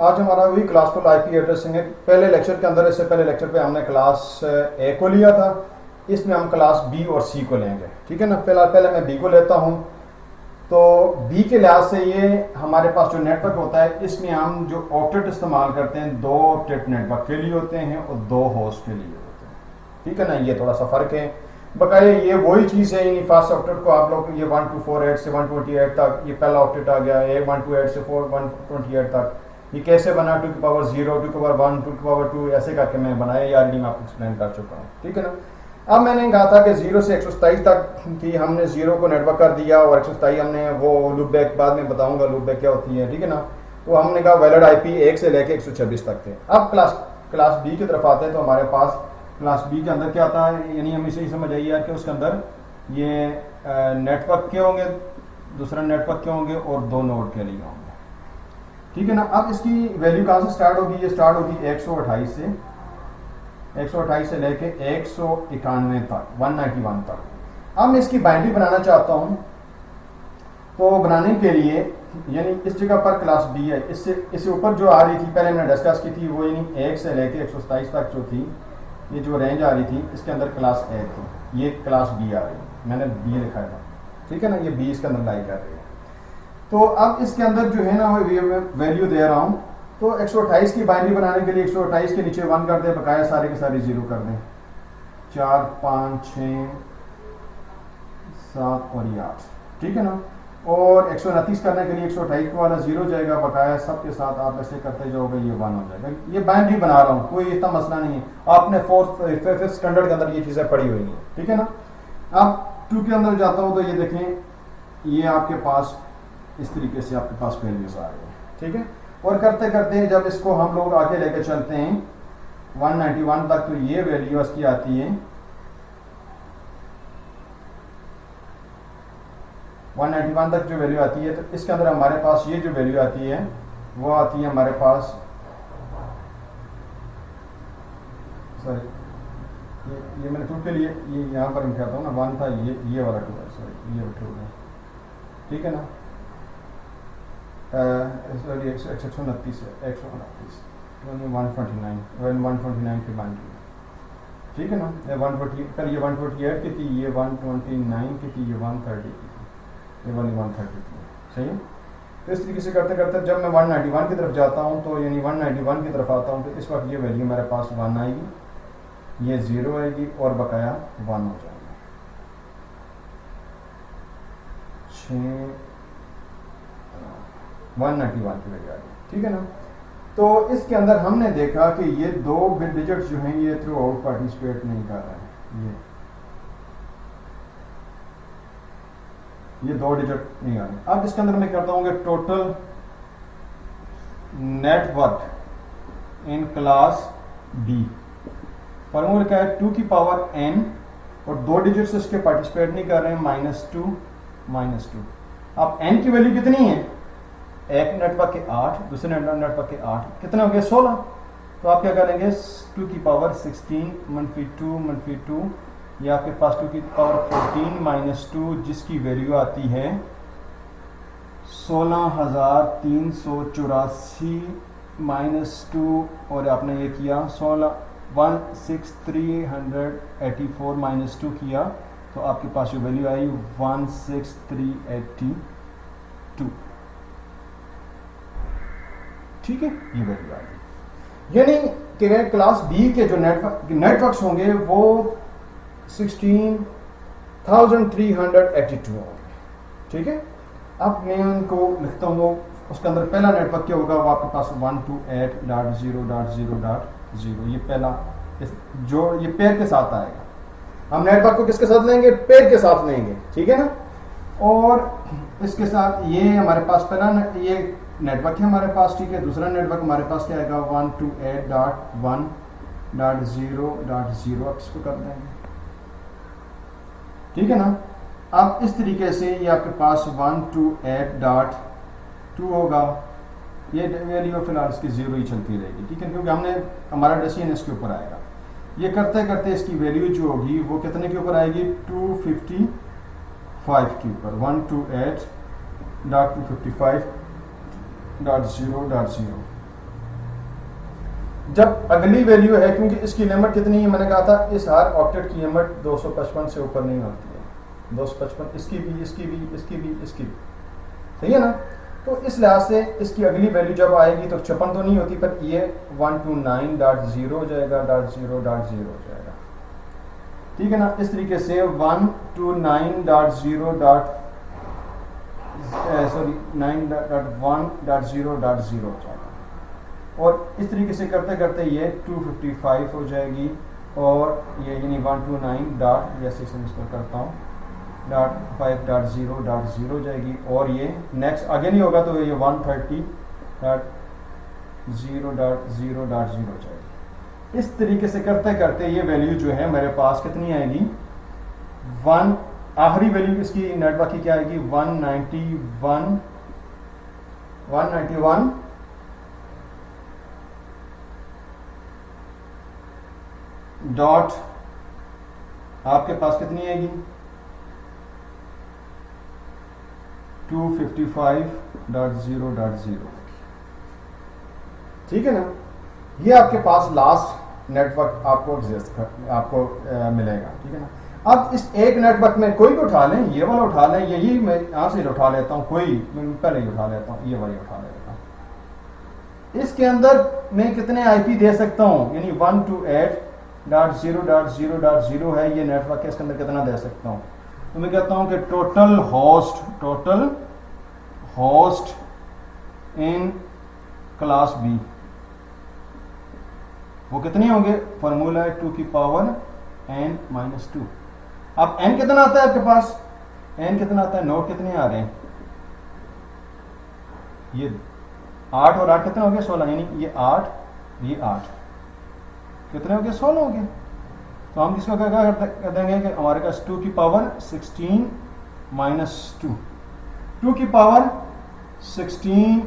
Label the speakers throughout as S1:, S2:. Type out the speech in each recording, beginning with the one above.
S1: आज हमारा वही क्लासफुल आईपी एड्रेसिंग है। पहले लेक्चर के अंदर, इससे पहले लेक्चर पे हमने क्लास ए को लिया था, इसमें हम क्लास बी और सी को लेंगे, ठीक है ना। फिलहाल पहले मैं बी को लेता हूँ। तो बी के लिहाज से ये हमारे पास जो नेटवर्क होता है, इसमें हम जो ऑक्टेट इस्तेमाल करते हैं, 2 ऑक्टेट नेटवर्क के लिए होते हैं और 2 होस्ट के लिए होते हैं, ठीक है ना। ये थोड़ा सा फर्क है। बकाया ये वही चीज़ है, यानी फास्ट ऑक्टेट को आप लोग ये 1248 से 128 तक, ये पहला ऑक्टेट आ गया है 128 से 128 तक। ये कैसे बना, 2 की पावर 0, 2 की पावर 1, 2 की पावर 2, ऐसे करके मैं बनाया यार, मैं आपको एक्सप्लेन कर चुका हूँ, ठीक है ना। अब मैंने कहा था कि 0 से 127 तक की हमने 0 को नेटवर्क कर दिया और 127 हमने वो लूप बैक, बाद में बताऊंगा लूप बैक क्या होती है, ठीक है ना। तो हमने कहा वैलिड आईपी 1 से लेके 126 तक थे। अब क्लास बी की तरफ आते हैं। तो हमारे पास क्लास बी के अंदर क्या आता है, यानी हमें इसे ही समझ आइए यार कि उसके अंदर ये नेटवर्क के होंगे, दूसरा नेटवर्क के होंगे और 2 नोड के लिए होंगे, ठीक है ना। अब इसकी वैल्यू कहाँ से स्टार्ट होगी, ये स्टार्ट होगी 128 से लेके 191 तक, 191 तक। अब मैं इसकी बाइनरी बनाना चाहता हूँ। तो बनाने के लिए यानी इस जगह पर क्लास बी है, इससे ऊपर जो आ रही थी पहले मैंने डिस्कस की थी, वो यानी 1 से लेके 127 तक जो थी, ये जो रेंज आ रही थी, इसके अंदर क्लास ए थी, ये क्लास बी आ रही है, मैंने बी लिखा था, ठीक है ना। ये बी इसके अंदर लाई कर रही है। तो अब इसके अंदर जो है ना वैल्यू दे रहा हूँ। तो 128 की बाइनरी बनाने के लिए 128 के नीचे 1 कर दें, बकाया सारे के सारे 0 कर दें, 4 5 6 7 और ये 8, ठीक है ना। और 129 करने के लिए 128 वाला 0 जाएगा, बकाया सब के साथ आप ऐसे करते जाओगे, ये 1 हो जाएगा। ये बाइनरी बना रहा हूँ, कोई इतना मसला नहीं है। आपने 4th स्टैंडर्ड के अंदर ये चीज़ें पढ़ी हुई हैं, ठीक है ना। अब 2 के अंदर जाता हूँ तो ये देखें, ये आपके पास इस तरीके से आपके पास वैल्यूज आ रही है, ठीक है। और करते करते जब इसको हम लोग आगे लेकर चलते हैं 191 तक, तो ये वैल्यू इसकी आती है 191 तक जो वैल्यू आती है। तो इसके अंदर हमारे पास ये जो वैल्यू आती है वो आती है हमारे पास, सॉरी ये मैंने 2 के लिए ये यहाँ पर मैं कहता हूँ ना 1 था, ये वाला 2 है, सॉरी ये 2 है, ठीक है ना। सॉरी 129 है, 129 129 की बाइनरी, ठीक है ना। 140 कल ये 128 की थी, ये 129 की थी, ये 130 की थी, ये वाली 130 की, सही है। तो इस तरीके से करते करते जब मैं 191 की तरफ जाता हूँ, तो यानी 191 की तरफ आता हूँ, तो इस वक्त ये वैल्यू मेरे पास 1 आएगी, ये 0 आएगी और बकाया 1 हो जाएगा। 191 की वैल्यू आ गई, ठीक है ना। तो इसके अंदर हमने देखा कि ये 2 बिट डिजिट्स जो हैं ये थ्रू आउट पार्टिसिपेट नहीं कर रहे हैं, ये 2 डिजिट नहीं आ रहे। अब इसके अंदर मैं करता हूँ कि total network in class B, formula क्या है, 2 की पावर n और 2 डिजिट्स इसके पार्टिसिपेट नहीं कर रहे हैं, -2। अब n की वैल्यू कितनी है, एक नेटवर्क के 8, दूसरे नेटवर्क के 8, कितने हो गए 16। तो आप क्या करेंगे, 2 की पावर 16 -2 या आपके पास 2 की पावर 14 -2, जिसकी वैल्यू आती है 16,384 -2, और आपने ये किया 16384 -2 किया, तो आपके पास जो वैल्यू आई 16382, ठीक है, ये वैल्यू आ गई। यानी कि क्लास बी के जो नेटवर्क्स होंगे वो 16,382 होंगे, ठीक है। अब मैं उनको लिखता हूँ, उसके अंदर पहला नेटवर्क क्या होगा, वो आपके पास 128.0.0.0, ये पहला जो ये पेयर के साथ आएगा। हम नेटवर्क को किसके साथ लेंगे, पेयर के साथ लेंगे, ठीक है ना। और इसके साथ ये हमारे पास पहला ये नेटवर्क है हमारे पास, ठीक है। दूसरा नेटवर्क हमारे पास क्या आएगा, 128.1.0.0, अब इसको कर देंगे, ठीक है ना। अब इस तरीके से ये आपके पास 128.2 होगा, ये वैल्यू फिलहाल इसकी 0 ही चलती रहेगी, ठीक है, क्योंकि हमने हमारा डिसीजन इसके ऊपर आएगा। ये करते करते इसकी वैल्यू जो होगी वो कितने के ऊपर आएगी, 255 के ऊपर, 128.255.0.0, जब अगली वैल्यू है, क्योंकि इसकी लिमिट कितनी है, मैंने कहा था इस हर ऑक्टेट की लिमिट 255 से ऊपर नहीं होती है। 255 इसकी भी, इसकी भी, इसकी भी, इसकी भी, सही है ना। तो इस लिहाज से इसकी अगली वैल्यू जब आएगी तो 56 तो नहीं होती, पर ये 129.0 हो जाएगा, .0.0 हो जाएगा, ठीक है ना। इस तरीके से 129.0 सॉरी 9.1.0.0 हो जाएगा। और इस तरीके से करते करते ये 255 हो जाएगी, और ये यानी 129 डॉट, जैसे इसको करता हूँ, .5.0.0 हो जाएगी, और ये नेक्स्ट आगे नहीं होगा तो ये 130.0.0.0 हो जाएगी। इस तरीके से करते करते ये वैल्यू जो है मेरे पास कितनी आएगी, आखिरी वैल्यू इसकी नेटवर्क की क्या आएगी, 191 डॉट, आपके पास कितनी आएगी, 255.0.0, ठीक है ना। ये आपके पास लास्ट नेटवर्क आपको मिलेगा, ठीक है ना। अब इस एक नेटवर्क में कोई भी उठा लें, ये वाला उठा लें, यही मैं यहाँ से उठा लेता हूँ, कोई पहले ही उठा लेता हूँ, ये वाली उठा लेता हूँ। इसके अंदर मैं कितने आईपी दे सकता हूँ, यानी 128.0.0.0 है ये नेटवर्क है, इसके अंदर कितना दे सकता हूँ। तो मैं कहता हूँ कि total host in class B वो कितने होंगे, फॉर्मूला है 2 की पावर n-2। अब n कितना आता है आपके पास, n कितना आता है, नोट कितने आ रहे हैं, ये 8 और 8 कितने हो गए, 16, यानी ये 8, ये 8 कितने हो गए, 16 हो गए। तो हम इसको क्या कर देंगे कि हमारे पास 2 की पावर 16 - 2, 2 की पावर 16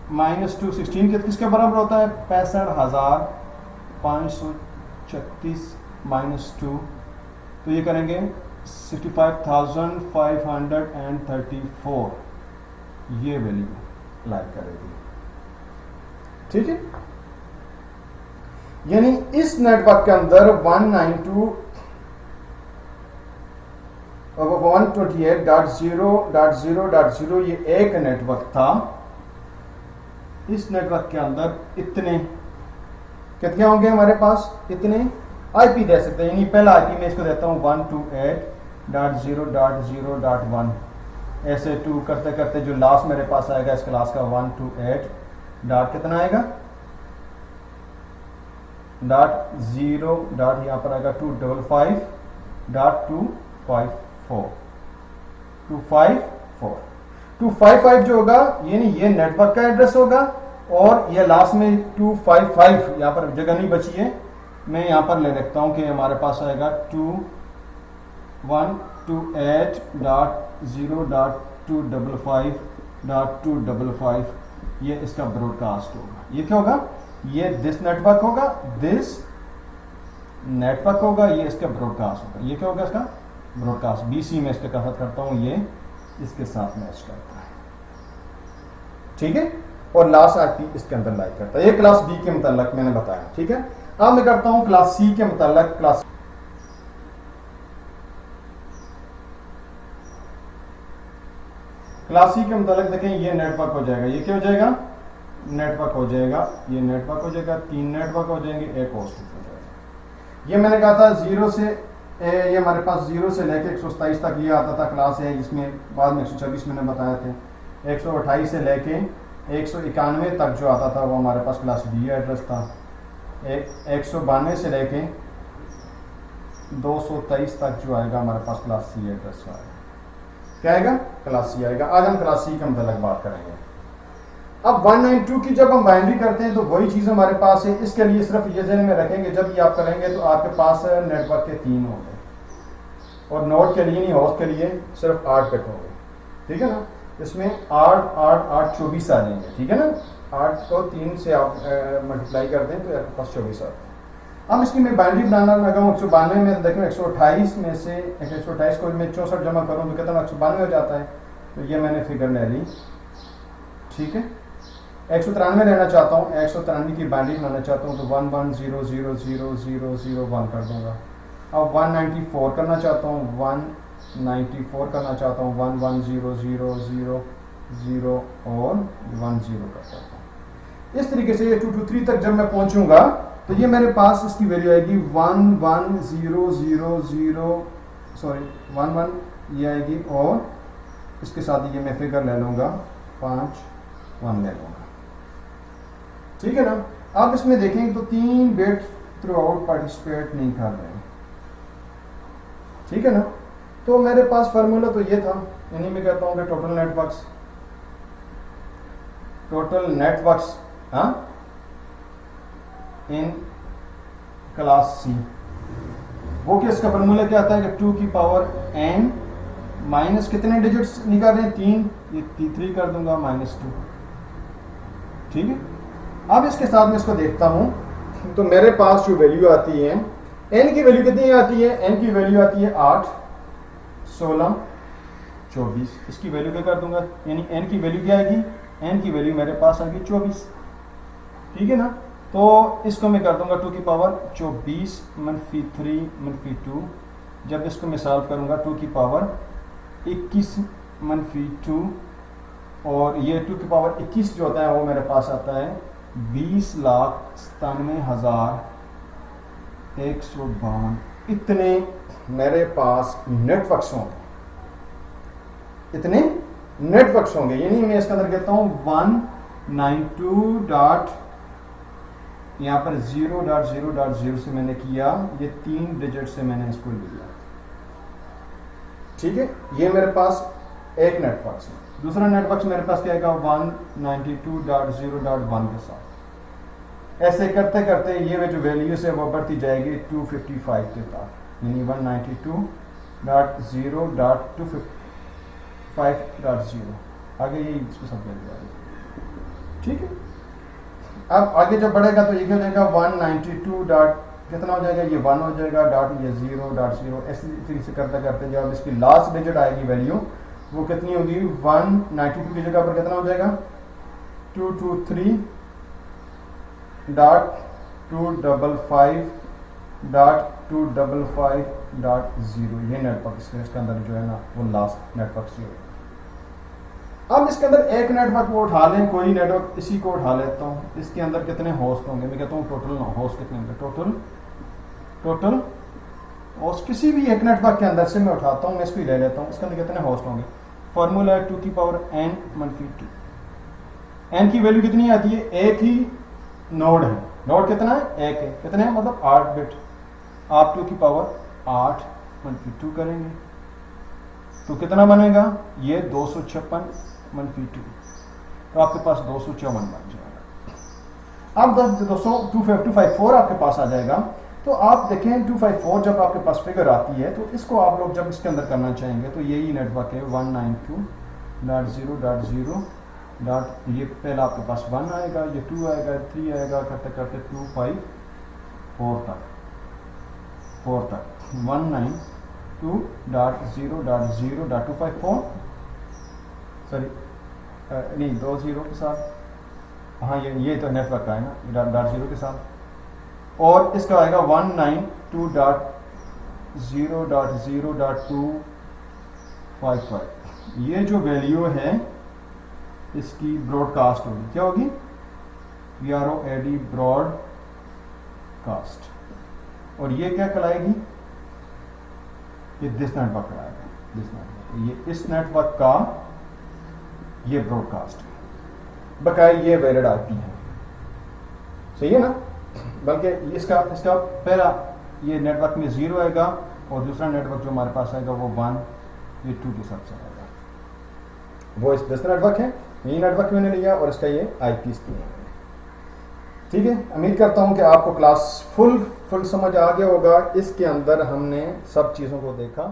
S1: - 2, 16 किसके बराबर होता है, 65,536 -2, तो ये करेंगे 65,534, ये वैल्यू लाइक करेगी, ठीक है। यानी इस नेटवर्क के अंदर 128.0.0.0 ये एक नेटवर्क था। इस नेटवर्क के अंदर इतने कितने होंगे हमारे पास, इतने आईपी दे सकते हैं। यानी पहला आईपी मैं इसको देता हूं 128.0.0.1, ऐसे 2 करते करते जो लास्ट मेरे पास आएगा इस क्लास का 128 डॉट कितना आएगा, .0 डॉट यहाँ पर आएगा 255.254 255 जो होगा, यानी ये नेटवर्क का एड्रेस होगा, और ये लास्ट में 255 यहाँ पर जगह नहीं बची है, मैं यहाँ पर ले रखता हूँ कि हमारे पास आएगा 128.0.255.255, ये इसका ब्रॉडकास्ट होगा। ये क्या होगा, ये दिस नेटवर्क होगा, दिस नेटवर्क होगा, ये इसका ब्रॉडकास्ट होगा। ये क्या होगा, इसका ब्रॉडकास्ट। बीसी में इसके साथ करता हूं, ये इसके साथ मैच करता है, ठीक है। और लास्ट आईपी इसके अंदर लाइक करता है। ये क्लास बी के मुताल्लिक मैंने बताया, ठीक है। अब मैं करता हूं क्लास सी के मुताल्लिक। क्लास सी के मुताल्लिक देखें, ये नेटवर्क हो जाएगा, ये क्या हो जाएगा, नेटवर्क हो जाएगा, ये नेटवर्क हो जाएगा, 3 नेटवर्क हो जाएंगे, एक होस्ट हो जाएगा। ये मैंने कहा था 0 से ये हमारे पास 0 से लेके 127 तक ये आता था क्लास है, जिसमें बाद में 124 मैंने बताया थे। 128 से लेके 191 तक जो आता था वो हमारे पास क्लास बी एड्रेस था। 192 से लेके 223 तक जो आएगा हमारे पास क्लास सी एड्रेस आएगा। क्या आएगा, क्लास सी आएगा। आज हम क्लास सी के मतलब बात करेंगे। अब 192 की जब हम बाइनरी करते हैं तो वही चीज़ हमारे पास है। इसके लिए सिर्फ ये ज़हन में रखेंगे, जब ये आप करेंगे तो आपके पास नेटवर्क के 3 होंगे, और नोड के लिए नहीं, होस्ट के लिए सिर्फ 8 बिट होंगे, ठीक है ना। इसमें 8 8 8 24 आ जाएंगे, ठीक है ना। 8 को 3 से आप मल्टीप्लाई कर दें तो आपके पास 24 आते हैं। अब इसकी मैं बाइनरी बनाना लगा हूँ 192 में, देखें 128 में से 128 को मैं 64 जमा करूँ तो कितना 192 हो जाता है। तो ये मैंने फिगर ले ली, ठीक है। 193 लेना चाहता हूँ, 193 की बाइनरी बनाना चाहता हूँ तो 1100000001 कर दूंगा। अब 194 करना चाहता हूँ, 194 करना चाहता हूँ, 110000 और 10 कर देता हूँ। इस तरीके से ये 223 तक जब मैं पहुंचूंगा तो ये मेरे पास इसकी वैल्यू आएगी 11 ये आएगी, और इसके साथ ये मैं फिगर ले लूंगा 5 1 ले लूंगा। ठीक है ना। आप इसमें देखें तो 3 बिट थ्रू आउट पार्टिसिपेट नहीं कर रहे हैं। ठीक है ना। तो मेरे पास फार्मूला तो ये था, यानी मैं कहता हूं कि total networks in class C, वो कि इसका फार्मूला क्या आता है कि 2 की पावर n माइनस कितने डिजिट्स निकाल रहे हैं 3, ये 3 कर दूंगा -2। ठीक है। अब इसके साथ में इसको देखता हूं तो मेरे पास जो वैल्यू आती है n की वैल्यू कितनी आती है, n की वैल्यू आती है 8 16 24। इसकी वैल्यू क्या कर दूंगा, यानी n की वैल्यू क्या आएगी, n की वैल्यू मेरे पास आ गई 24। ठीक है ना। तो इसको मैं कर दूंगा 2 की पावर 24 -3 -2। जब इसको मैं सॉल्व करूंगा 2 की पावर 21 -2, और ये 2 की पावर 21 जो होता है वो मेरे पास आता है 20,97,152। इतने मेरे पास नेटवर्क्स होंगे, इतने नेटवर्क्स होंगे। यानी मैं इसके अंदर कहता हूं 192 यहाँ पर 0.0.0 से मैंने किया, ये 3 डिजिट से मैंने इसको लिया। ठीक है। ये मेरे पास एक नेटवर्क है। दूसरा नेटवर्क मेरे पास क्या आएगा 192.0.1 के साथ। ऐसे करते करते ये जो वैल्यू है वो बढ़ती जाएगी 255 के साथ, यानी 192.0.255.0 आगे ये इसको सब वैल्यू आएगी। ठीक है। अब आगे जब बढ़ेगा तो ये क्या हो जाएगा 192 डॉट कितना हो जाएगा, ये 1 हो जाएगा, डॉट ये 0.0। ऐसे तरीके से करते करते जब इसकी लास्ट डिजिट आएगी वैल्यू वो कितनी होगी, 192 की जगह पर कितना हो जाएगा 223.255.255.0। ये नेटवर्क इसके अंदर जो है ना वो लास्ट नेटवर्क से होगा। अब इसके अंदर एक नेटवर्क को उठा लें, कोई नेटवर्क इसी को उठा लेता हूँ। इसके अंदर कितने होस्ट होंगे, मैं कहता हूँ टोटल होस्ट कितने होंगे, टोटल होस्ट किसी भी एक नेटवर्क के अंदर से मैं उठाता हूँ, मैं इसको ही ले लेता हूँ। इसके अंदर कितने होस्ट होंगे, फॉर्मूला है 2 की पावर n -2। n की वैल्यू कितनी आती है, एक ही नोड है, नोड कितना है, एक है, कितने हैं मतलब 8 बिट। आप 2 की पावर 8 -2 करेंगे तो कितना बनेगा, ये 256 -2, तो आपके पास 254 बन जाएगा। अब 254 आपके पास आ जाएगा। तो आप देखें 254 जब आपके पास फिगर आती है तो इसको आप लोग जब इसके अंदर करना चाहेंगे तो यही नेटवर्क है 192.0.0 डॉट, ये पहला आपके पास 1 आएगा, ये 2 आएगा, 3 आएगा, करते करते 254 तक 192.0.0.254 सॉरी नहीं 20 के साथ, हाँ ये तो नेटवर्क का है ना, .0 के साथ। और इसका आएगा 192.0.0.255। ये जो वैल्यू है इसकी ब्रॉडकास्ट होगी, क्या होगी, BROAD ब्रॉडकास्ट। और ये क्या कहलाएगी, ये दिस नेटवर्क कहलाएगा, दिस नेटवर्क, ये इस नेटवर्क का ये ब्रॉडकास्ट है, बकाया ये वैलिड आईपी है। सही है ना। बल्कि इसका पहला ये नेटवर्क में 0 आएगा और दूसरा नेटवर्क जो हमारे पास आएगा वो 1, ये 2 के साथ चलेगा। वो इस दिस नेटवर्क है, यही नेटवर्क मैंने लिया और इसका ये आईपीस दिया। ठीक है। उम्मीद करता हूं कि आपको क्लास फुल समझ आ गया होगा। इसके अंदर हमने सब चीज़ों को देखा।